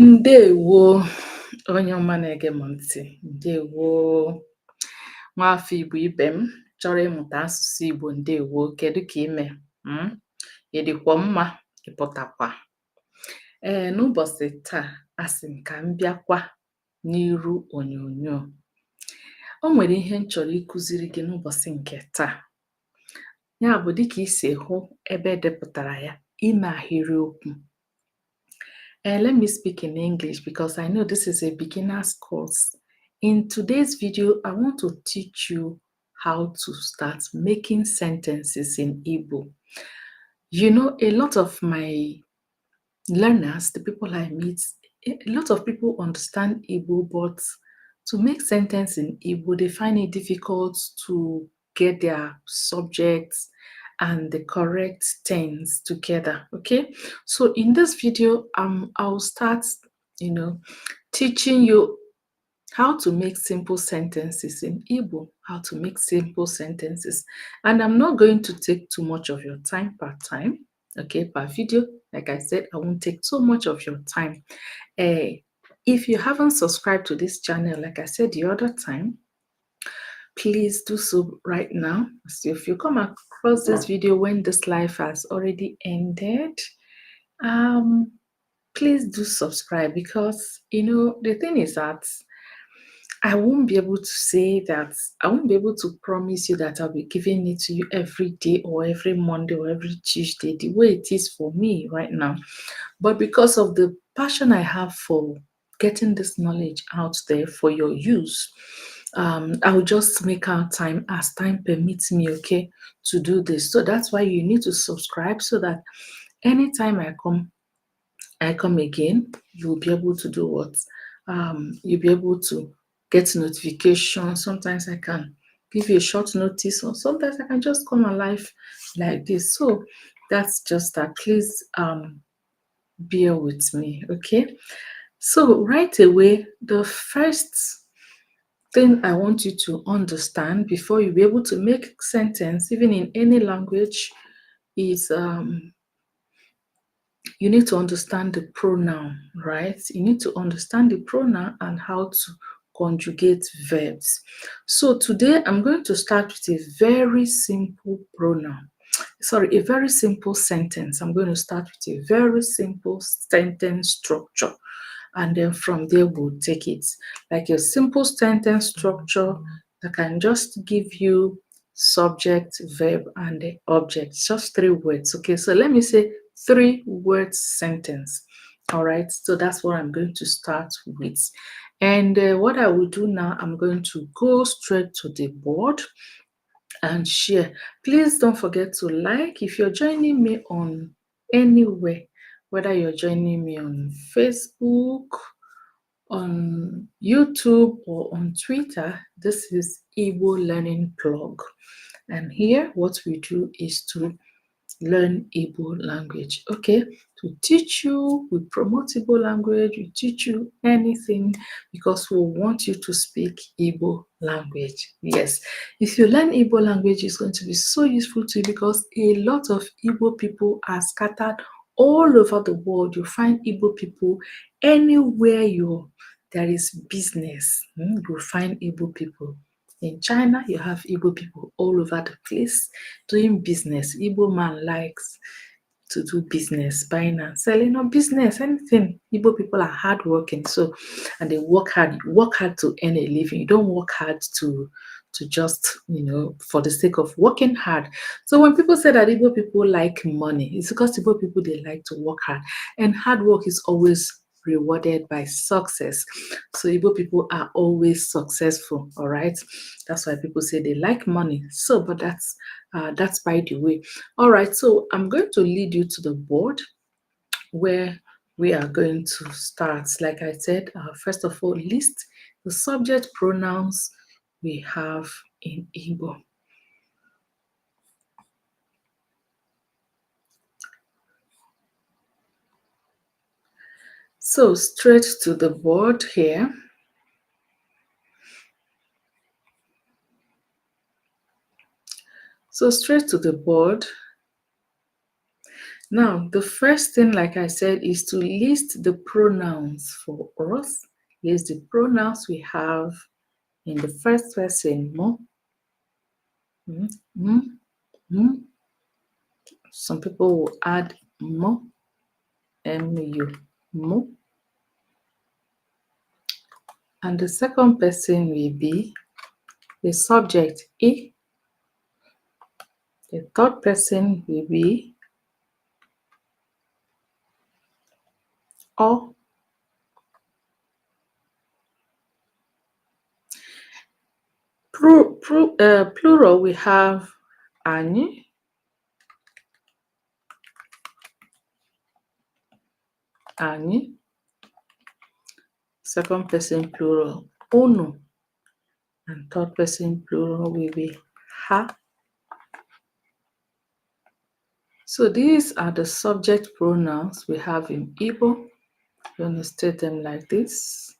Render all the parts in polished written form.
Ndewo onye ọma na-ege m ntị. Ndewo nwafọ Igbo ibe m chọrọ ịmụta asụsụ Igbo. Ndewo, kedu ka ime? Ị dịkwa mma? Ịpụtakwa? N'ụbọchị taa asị m ka m bịakwa n'iru onyonyo. O nwere ihe m chọrọ ịkụziri gị n'ụbọchị nke taa. Ya bụ dịka isi hụ ebe edepụtara ya, ime ahịrịokwu. Let me speak in English because I know this is a beginner's course. In today's video, I want to teach you how to start making sentences in Igbo. You know, a lot of my learners, the people I meet, a lot of people understand Igbo, but to make sentences in Igbo, they find it difficult to get their subjects and the correct tense together. Okay, so in this video I'll start teaching you how to make simple sentences in Igbo, how to make simple sentences, and I'm not going to take too much of your time per time. Okay, per video, like I said, I won't take so much of your time. If you haven't subscribed to this channel, like I said the other time, please do so right now. So if you come across this video when this live has already ended, please do subscribe, because the thing is that I won't be able to say that, I won't be able to promise you that I'll be giving it to you every day or every Monday or every Tuesday, the way it is for me right now. But because of the passion I have for getting this knowledge out there for your use, I'll just make out time as time permits me, okay, to do this. So that's why you need to subscribe, so that anytime I come again, you'll be able to do what? You'll be able to get notifications. Sometimes I can give you a short notice, or sometimes I can just come alive like this. So that's just that. Please bear with me, okay? So right away, the first thing I want you to understand before you be able to make sentence, even in any language, is you need to understand the pronoun, right? You need to understand the pronoun and how to conjugate verbs. So today I'm going to start with a very simple pronoun. Sorry, a very simple sentence. I'm going to start with a very simple sentence structure. And then from there, we'll take it. Like a simple sentence structure that can just give you subject, verb, and the object. Just 3 words. Okay, so let me say 3 words sentence. All right, so that's what I'm going to start with. And what I will do now, I'm going to go straight to the board and share. Please don't forget to like. If you're joining me on anywhere, whether you're joining me on Facebook, on YouTube, or on Twitter, this is Igbo Learning Blog. And here what we do is to learn Igbo language, okay? To teach you, we promote Igbo language, we teach you anything, because we want you to speak Igbo language. Yes, if you learn Igbo language, it's going to be so useful to you, because a lot of Igbo people are scattered all over the world. You find Igbo people anywhere there is business. You'll find Igbo people. In China, you have Igbo people all over the place doing business. Igbo man likes to do business, buying and selling, or business, anything. Igbo people are hardworking, and they work hard. You work hard to earn a living. You don't work hard to just, for the sake of working hard. So when people say that Igbo people like money, it's because Igbo people, they like to work hard. And hard work is always rewarded by success. So Igbo people are always successful, all right? That's why people say they like money. So, but that's by the way. All right, so I'm going to lead you to the board where we are going to start. Like I said, first of all, list the subject pronouns we have in Igbo. So straight to the board here. So straight to the board. Now, the first thing, like I said, is to list the pronouns for us. List the pronouns we have in the first person. Mo, m. Some people will add mo, mu, mo. And the second person will be the subject, I. The third person will be o. Plural, we have ani. Ani. Second person plural, unu. And third person plural will be ha. So these are the subject pronouns we have in Igbo. You're going to state them like this.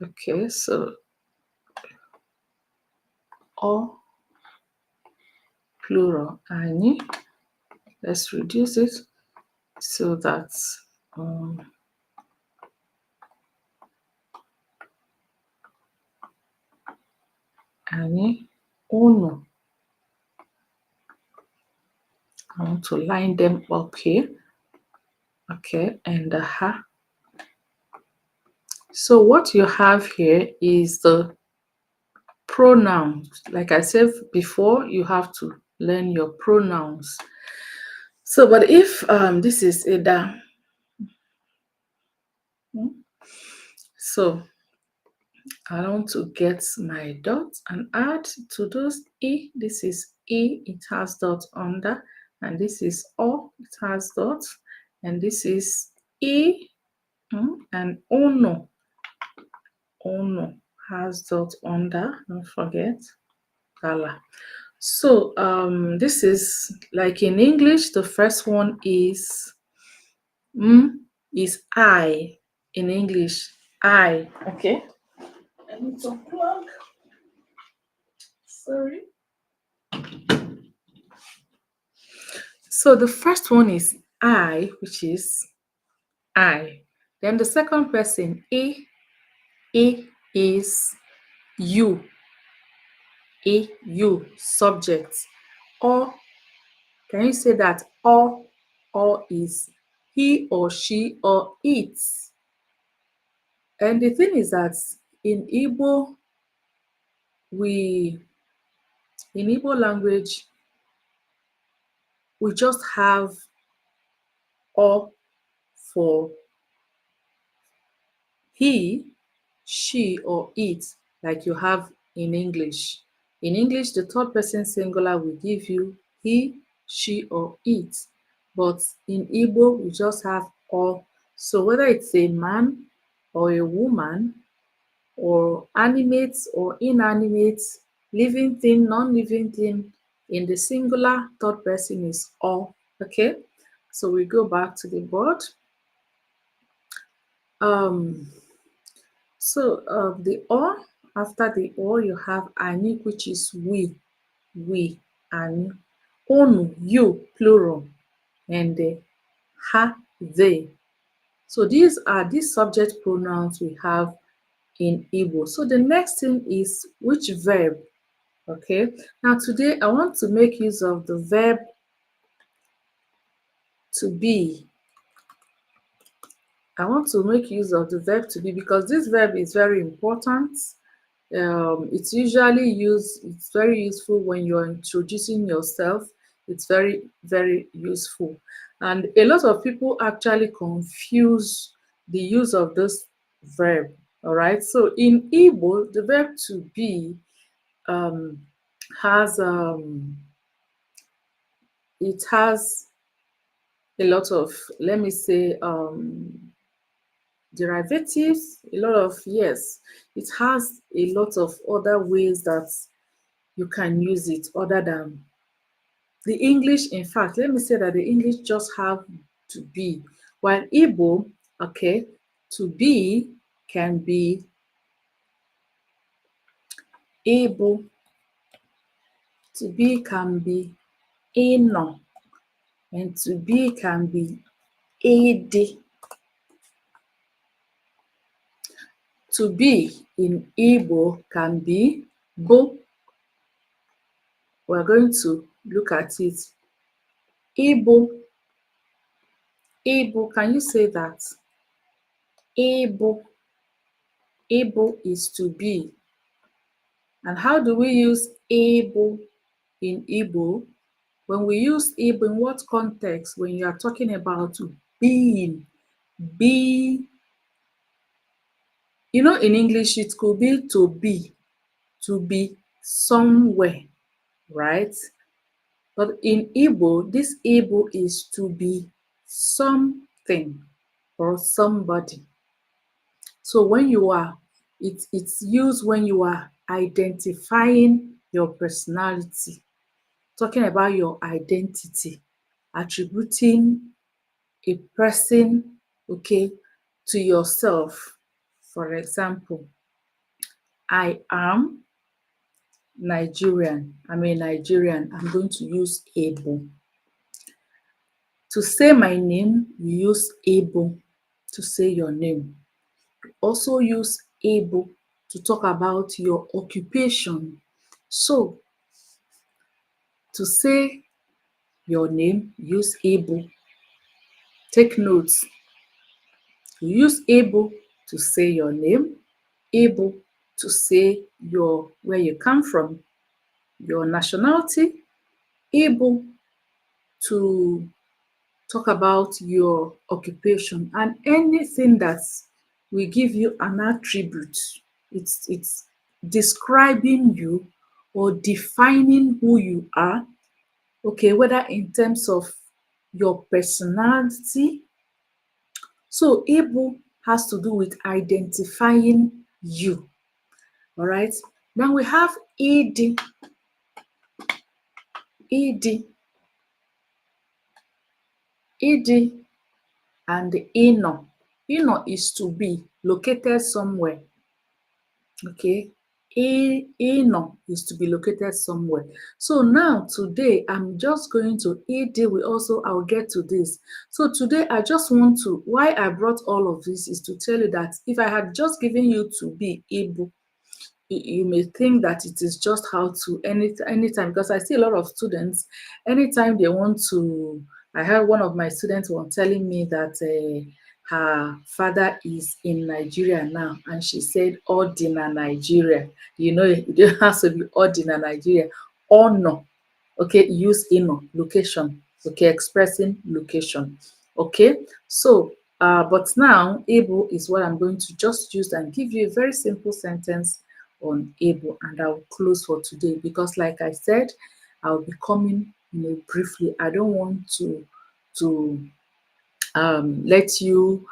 Okay, so o, plural, ani. Let's reduce it so that ani, unu. I want to line them up here. Okay, and the ha. So what you have here is the pronouns. Like I said before, you have to learn your pronouns. So, but if this is Eda, so I want to get my dot and add to those E. This is E, it has dot under, and this is O, it has dot, and this is E, and Ono. Ono has dot under, don't forget, Gala. So this is like in English, the first one is I in English. I. Okay. I need to plug. Sorry. So the first one is I, which is I. Then the second person, I is you. You, subject. Or can you say that or is he or she or it? And the thing is that in Igbo language, we just have or for he, she, or it, like you have in English. In English, the third person singular will give you he, she, or it. But in Igbo, we just have or. So whether it's a man or a woman, or animate or inanimate, living thing, non-living thing, in the singular, third person is all. Okay, so we go back to the board. The or, after the or, you have ani, which is we, ani, onu, you, plural, and the ha, they. So these are these subject pronouns we have in Igbo. So the next thing is which verb. Okay, now today I want to make use of the verb to be. I want to make use of the verb to be because this verb is very important. It's usually used, it's very useful when you're introducing yourself. It's very, very useful. And a lot of people actually confuse the use of this verb. All right. So in Igbo, the verb to be um, has it has a lot of, let me say, derivatives. A lot of, yes, it has a lot of other ways that you can use it other than the English. In fact, let me say that the English just have to be, while Igbo, okay, to be can be able, to be can be ino, and to be can be ede. To be in Igbo can be bo. We're going to look at it. Igbo, Igbo, can you say that? Igbo, Igbo is to be. And how do we use Igbo in Igbo? When we use Igbo, in what context? When you are talking about being, be, you know, in English, it could be to be somewhere, right? But in Igbo, this Igbo is to be something or somebody. So when you are, it's used when you are identifying your personality, talking about your identity, attributing a person, okay, to yourself. For example, I am Nigerian. I'm a Nigerian. I'm going to use able. To say my name, you use able to say your name. Also use able to talk about your occupation. So to say your name, use able. Take notes. You use able to say your name, able to say your where you come from, your nationality, able to talk about your occupation, and anything that will give you an attribute. It's describing you or defining who you are, okay, whether in terms of your personality. So able has to do with identifying you. All right. Then we have ed. Ed. Ed and ino. Ino is to be located somewhere. Okay. Ino is to be located somewhere. So now today I'm just going to ed. We also, I'll get to this. So today I just want to, why I brought all of this is to tell you that if I had just given you to be able, you may think that it is just how to anytime, because I see a lot of students, anytime they want to, I heard one of my students was telling me that her father is in Nigeria now, and she said ordinary Nigeria. You know, it has to be ordinary Nigeria. Or no. Okay, use ino, location. Okay, expressing location. Okay, so but now able is what I'm going to just use and give you a very simple sentence on able, and I'll close for today because, like I said, I'll be coming, briefly. I don't want to let you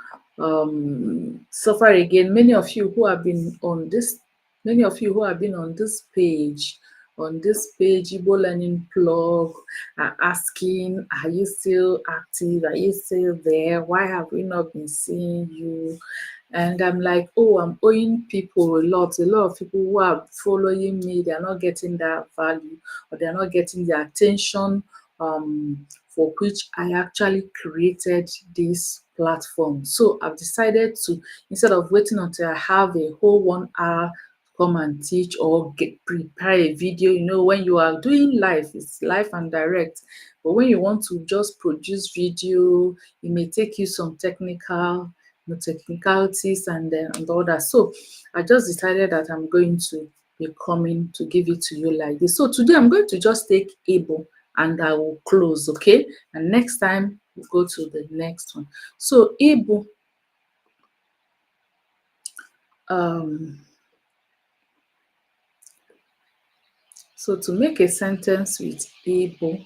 suffer again. Many of you who have been on this, on this page, Igbo Learning Blog, are asking, are you still active? Are you still there? Why have we not been seeing you? And I'm like, oh, I'm owing people a lot of people who are following me, they're not getting that value, or they're not getting the attention for which I actually created this platform. So I've decided to, instead of waiting until I have a whole 1 hour come and teach or prepare a video, when you are doing live, it's live and direct. But when you want to just produce video, it may take you some technicalities and all that. So I just decided that I'm going to be coming to give it to you like this. So today I'm going to just take able and I will close, okay? And next time we'll go to the next one. So able So to make a sentence with Igbo,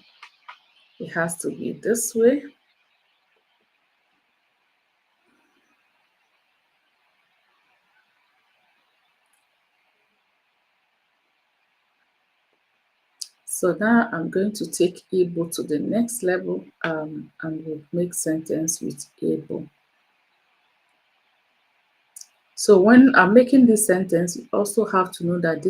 it has to be this way. So now I'm going to take Igbo to the next level, and we'll make sentence with Igbo. So when I'm making this sentence, you also have to know that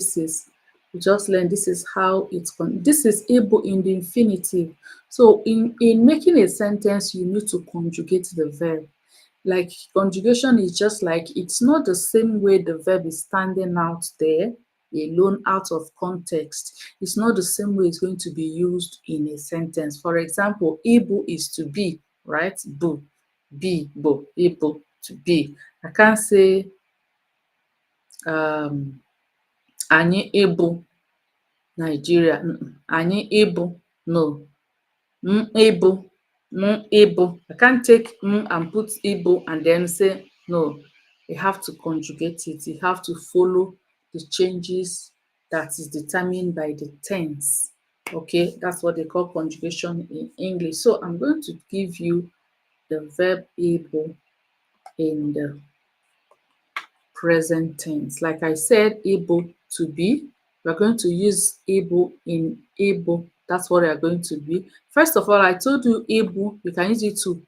we just learned this is how this is Igbo in the infinitive. So in making a sentence, you need to conjugate the verb. Like conjugation is just like, it's not the same way the verb is standing out there alone out of context. It's not the same way it's going to be used in a sentence. For example, Igbo is to be, right? Bo, be, bo, Igbo, to be. I can't say anyị ịbụ Nigeria. Anyị ịbụ, no. M ịbụ, m ịbụ. I can't take m and put Igbo and then say no. You have to conjugate it. You have to follow the changes that is determined by the tense. Okay, that's what they call conjugation in English. So I'm going to give you the verb Igbo in the present tense. Like I said, able to be. We're going to use able in able. That's what we are going to be. First of all, I told you able, you can use it to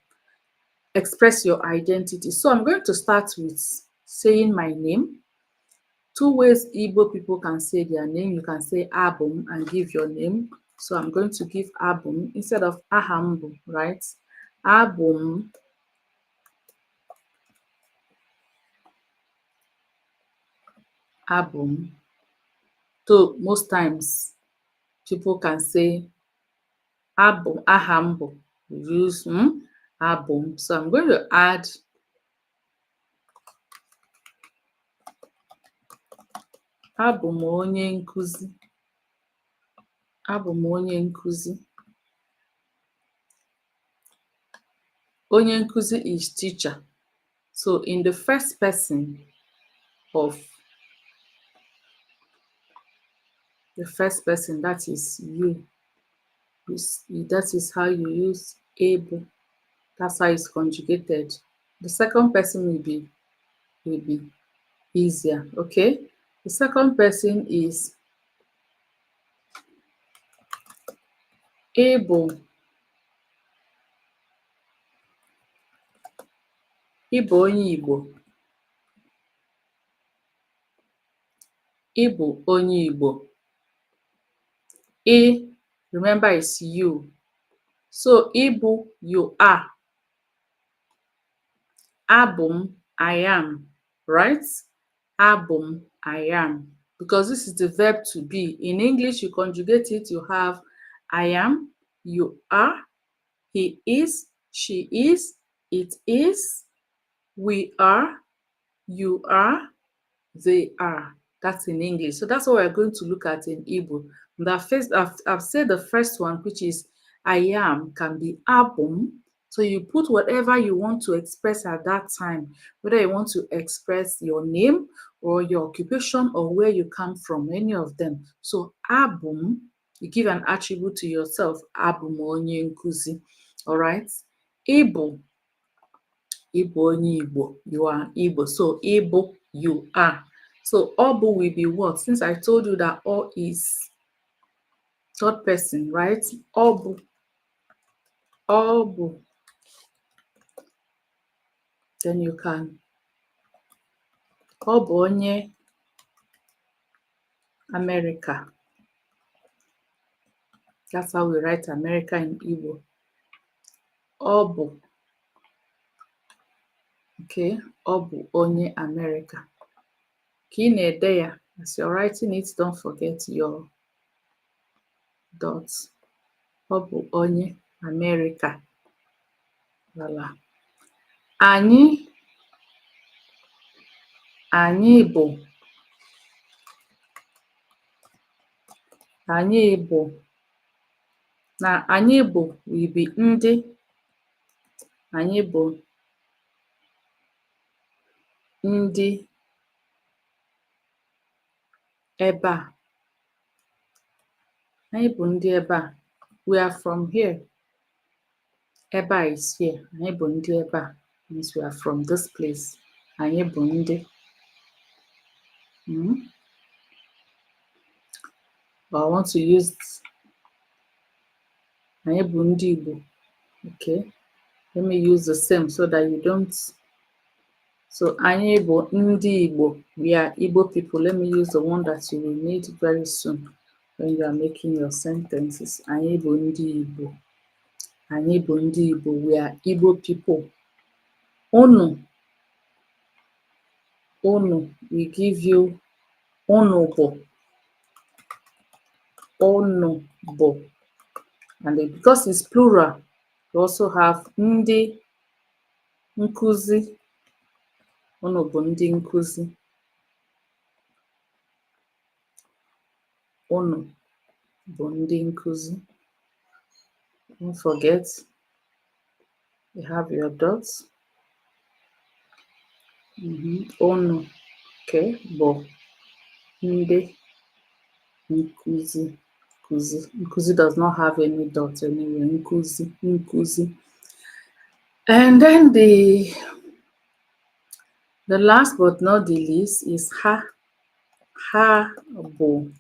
express your identity. So I'm going to start with saying my name. Two ways Igbo people can say their name. You can say Abum and give your name. So I'm going to give Abum instead of Ahambu, right? Abum. Abum. So most times people can say Abum, Ahambu. We use Abum. So I'm going to add Abum onye nkuzi. Abum onye nkuzi. Onye nkuzi is teacher. So in the first person of that is you. That is how you use able. That's how it's conjugated. The second person will be easier. Okay. The second person is able. Ịbụ onye Igbo. Ịbụ onye Igbo. Remember, it's you. So Igbo, you are. Abum, I am. Right? Abum, I am. Because this is the verb to be. In English, you conjugate it, you have I am, you are, he is, she is, it is, we are, you are, they are. That's in English. So that's what we're going to look at in Igbo. I've said the first one, which is I am, can be abum. So you put whatever you want to express at that time, whether you want to express your name or your occupation or where you come from, any of them. So abum, you give an attribute to yourself, abum onye nkuzi. All right. Igbo, Igbo onye Igbo, you are Igbo. So Igbo, you are. So Obu will be what? Since I told you that O is third person, right? Obu. Obu. Then you can Obu onye America. That's how we write America in Igbo. Obu. Okay. Obu onye America. Kine deya. As you're writing it, don't forget your dots. Obu onye America. Voila. Anyị bụ. Anyị bụ. Na anyị bụ will be ndị. Anyị bụ ndị. ebe a. Anyị bụ ndị ebe a. We are from here. Ebe a is here. Anyị bụ ndị ebe a. Means we are from this place. Anyị bụ ndị. But I want to use anyị bụ ndị Igbo. Okay. Let me use the same so that you don't. So anyị bụ ndị Igbo. We are Igbo people. Let me use the one that you will need very soon when you are making your sentences. Anyị bụ ndị Igbo. Anyị bụ ndị Igbo. We are Igbo people. Unu. Unu. We give you unu bụ. Unu bụ. And then because it's plural, you also have ndị nkuzi. Unu bụ ndị nkuzi. Unu bụ ndị nkuzi. Don't forget, you have your dots. Unu, okay, bụ ndị nkuzi. Nkuzi. Nkuzi does not have any dot anywhere. Nkuzi. Nkuzi. And then the last but not the least is ha. Ha bụ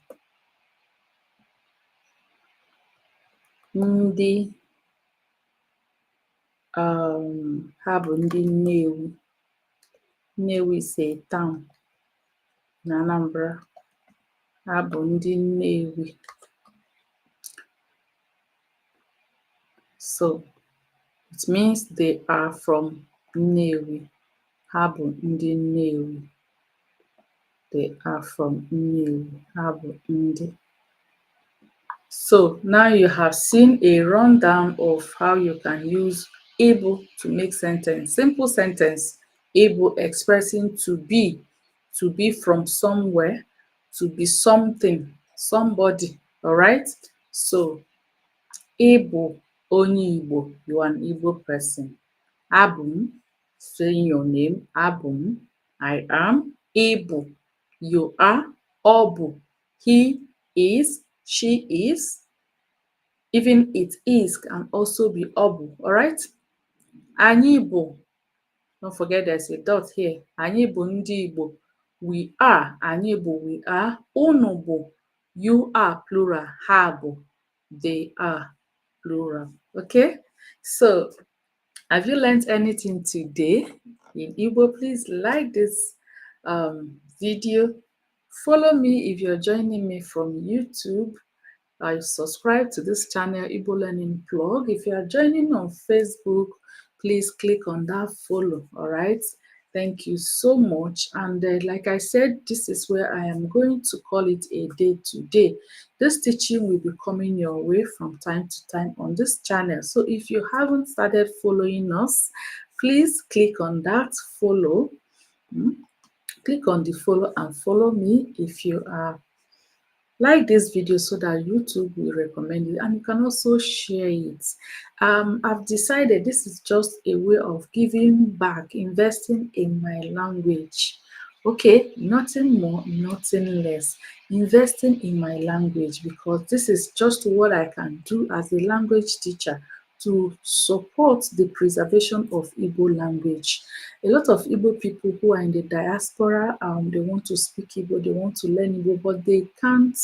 ndị ha bụ ndị Nnewi. Nnewi is a town na Anambra. Ha bụ ndị Nnewi. So it means they are from Nnewi. Ha bụ ndị Nnewi. They are from Nnewi. Ha bụ ndị. So now you have seen a rundown of how you can use able to make sentence. Simple sentence. Able expressing to be from somewhere, to be something, somebody. All right. So able, onye Igbo, you are an Igbo person. Abum, saying your name. Abum, I am. Able, you are. Obu, he is, she is. Even it is can also be obu. All right. Anyị bụ. Don't forget there's a dot here. Anyị bụ ndị Igbo. We are. Anyị bụ, we are. Unu bụ. You are plural. Ha bụ. They are plural. Okay. So have you learned anything today in Igbo? Please like this video. Follow me if you're joining me from YouTube. Subscribe to this channel, Igbo Learning Blog. If you are joining on Facebook, please click on that follow. All right. Thank you so much. And like I said, this is where I am going to call it a day today. This teaching will be coming your way from time to time on this channel. So if you haven't started following us, please click on that follow. Click on the follow and follow me if you are like this video so that YouTube will recommend it, and you can also share it. I've decided this is just a way of giving back, investing in my language. Okay, nothing more, nothing less. Investing in my language, because this is just what I can do as a language teacher to support the preservation of Igbo language. A lot of Igbo people who are in the diaspora, they want to speak Igbo, they want to learn Igbo, but they can't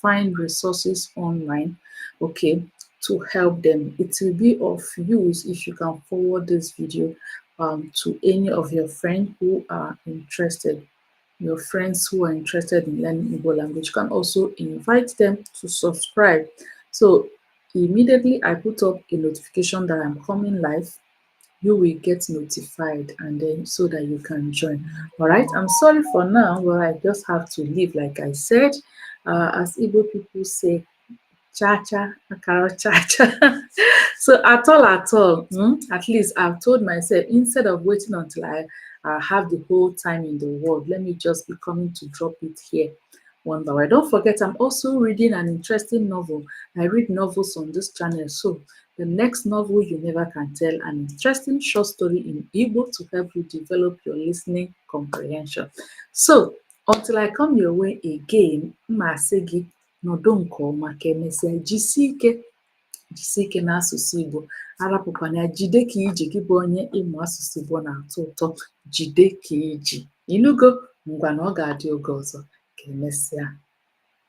find resources online, okay, to help them. It will be of use if you can forward this video to any of your friends who are interested. Your friends who are interested in learning Igbo language, you can also invite them to subscribe. So immediately I put up a notification that I'm coming live, you will get notified, and then so that you can join. All right. I'm sorry for now, but I just have to leave. Like I said, as Igbo people say, cha-cha, akara cha-cha. So at all, at least I've told myself, instead of waiting until I have the whole time in the world, let me just be coming to drop it here one by one. Don't forget, I'm also reading an interesting novel. I read novels on this channel. So the next novel you never can tell, an interesting short story in Igbo to help you develop your listening comprehension. So until I come your way again, mma asị gị nọdụ nke ọma ka emesịa. Jisie ike n'asụsụ Igbo, arapụkwana ya. Jide ka iji, gị bụ onye ịmụ asụsụ Igbo na-atọ ụtọ. Jide ka iji. Ịnụgo? Ngwa na ọ ga-adị oge ọzọ. Ka emesịa.